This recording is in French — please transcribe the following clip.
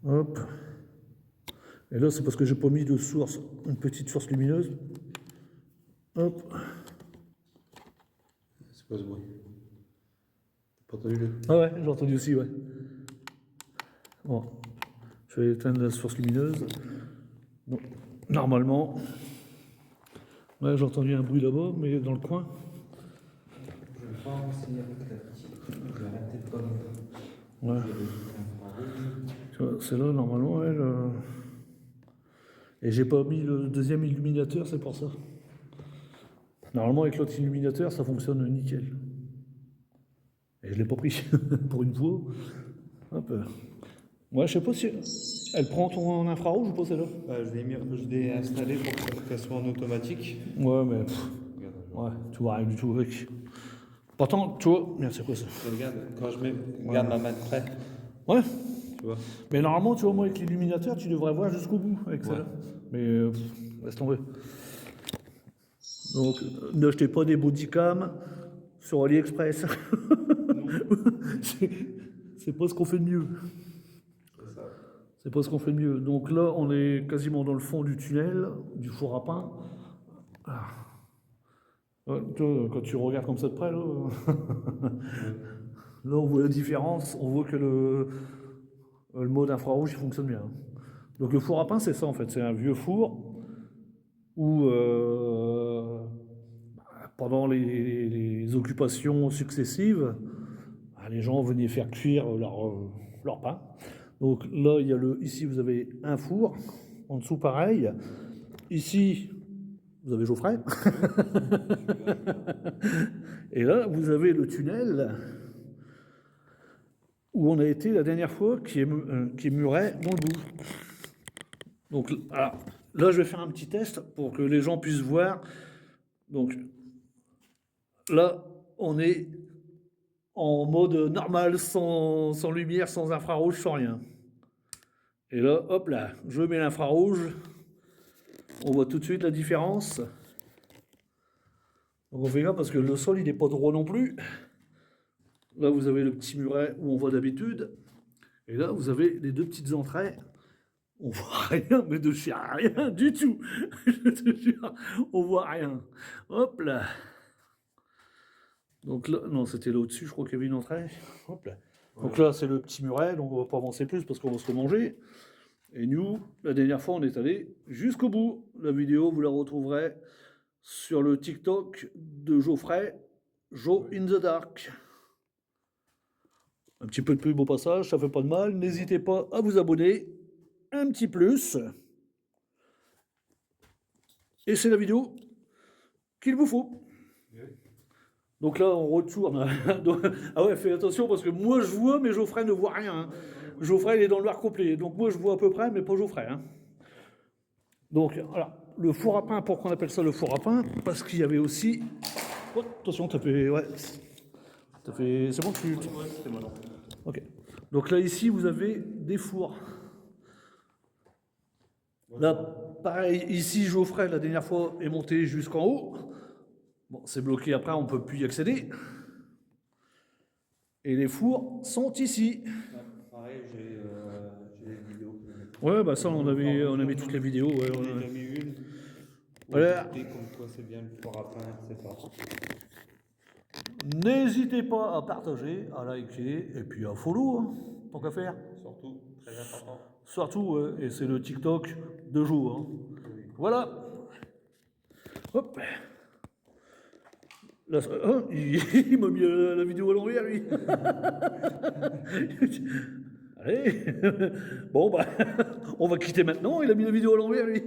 Hop. Et là, c'est parce que j'ai pas mis de source, une petite source lumineuse. Hop. C'est quoi ce bruit? T'as pas entendu le... Ah ouais, j'ai entendu aussi, ouais. Bon. Je vais éteindre la source lumineuse. Bon. Normalement. Ouais, j'ai entendu un bruit là-bas, mais dans le coin. Je vais pas renseigner avec la petite. Je vais arrêter de pas Ouais. Tu vois, c'est là, normalement, elle. Et j'ai pas mis le deuxième illuminateur, c'est pour ça. Normalement, avec l'autre illuminateur, ça fonctionne nickel. Et je l'ai pas pris, pour une fois. Hop. Ouais, je sais pas si. Elle prend ton infrarouge ou pas, celle-là? Je l'ai installé pour qu'elle soit en automatique. Ouais, mais. Regarde, Ouais, tu vois rien du tout avec. Pourtant, tu vois. Merde, c'est quoi ça? regarde, quand je mets. Regarde ma main de près. Ouais. Tu vois. Mais normalement, tu vois, moi, avec l'illuminateur, tu devrais voir jusqu'au bout avec celle-là. Mais laisse tomber. Donc, n'achetez pas des bodycams sur AliExpress. C'est pas ce qu'on fait de mieux. C'est ça. C'est pas ce qu'on fait de mieux. Donc là, on est quasiment dans le fond du tunnel, du four à pain. Ah. Ouais, tu vois, quand tu regardes comme ça de près, là, là, on voit la différence. On voit que le mode infrarouge, il fonctionne bien. Donc le four à pain, c'est ça en fait. C'est un vieux four où, pendant les occupations successives, les gens venaient faire cuire leur pain. Donc là, ici, vous avez un four. En dessous, pareil. Ici, vous avez Geoffrey. Et là, vous avez le tunnel où on a été la dernière fois, qui est muret dans le bout. Donc alors, là, je vais faire un petit test pour que les gens puissent voir. Donc là, on est en mode normal, sans lumière, sans infrarouge, sans rien. Et là, hop là, je mets l'infrarouge. On voit tout de suite la différence. Donc on fait gaffe parce que le sol, il n'est pas droit non plus. Là, vous avez le petit muret où on voit d'habitude. Et là, vous avez les deux petites entrées. On voit rien, mais de chez rien du tout. Je te jure, on voit rien. Hop là. Donc là, non, c'était là au-dessus, je crois qu'il y avait une entrée. Hop là. Donc là, c'est le petit muret, donc on va pas avancer plus parce qu'on va se le manger. Et nous, la dernière fois, on est allé jusqu'au bout. La vidéo, vous la retrouverez sur le TikTok de Geoffrey, Joe in the Dark. Un petit peu de pub au passage, ça fait pas de mal. N'hésitez pas à vous abonner. Un petit plus. Et c'est la vidéo qu'il vous faut. Donc là, on retourne. Ah ouais, fais attention parce que moi je vois, mais Geoffrey ne voit rien. Hein. Geoffrey, il est dans le noir complet. Donc moi je vois à peu près, mais pas Geoffrey. Hein. Donc, alors, le four à pain, pourquoi on appelle ça le four à pain? Parce qu'il y avait aussi. Oh, attention, t'as fait. Ouais. T'as fait. C'est bon, tu. Ouais, c'était moi. Ok. Donc là, ici, vous avez des fours. Là, pareil, ici, Geoffrey, la dernière fois, est monté jusqu'en haut. Bon, c'est bloqué après, on ne peut plus y accéder. Et les fours sont ici. Pareil, j'ai les vidéos. Ouais, bah ça, on a mis toutes les vidéos. Ouais, J'en ai ouais. déjà mis une. Voilà. Comme quoi c'est bien le four à pain, etc. N'hésitez pas à partager, à liker et puis à follow, hein, tant qu'à faire. Surtout, très important. Surtout, et c'est le TikTok de jour. Hein. Voilà. Hop. Là, hein, il m'a mis la vidéo à l'envers, lui. Allez. Bon, bah, on va quitter maintenant. Il a mis la vidéo à l'envers, lui.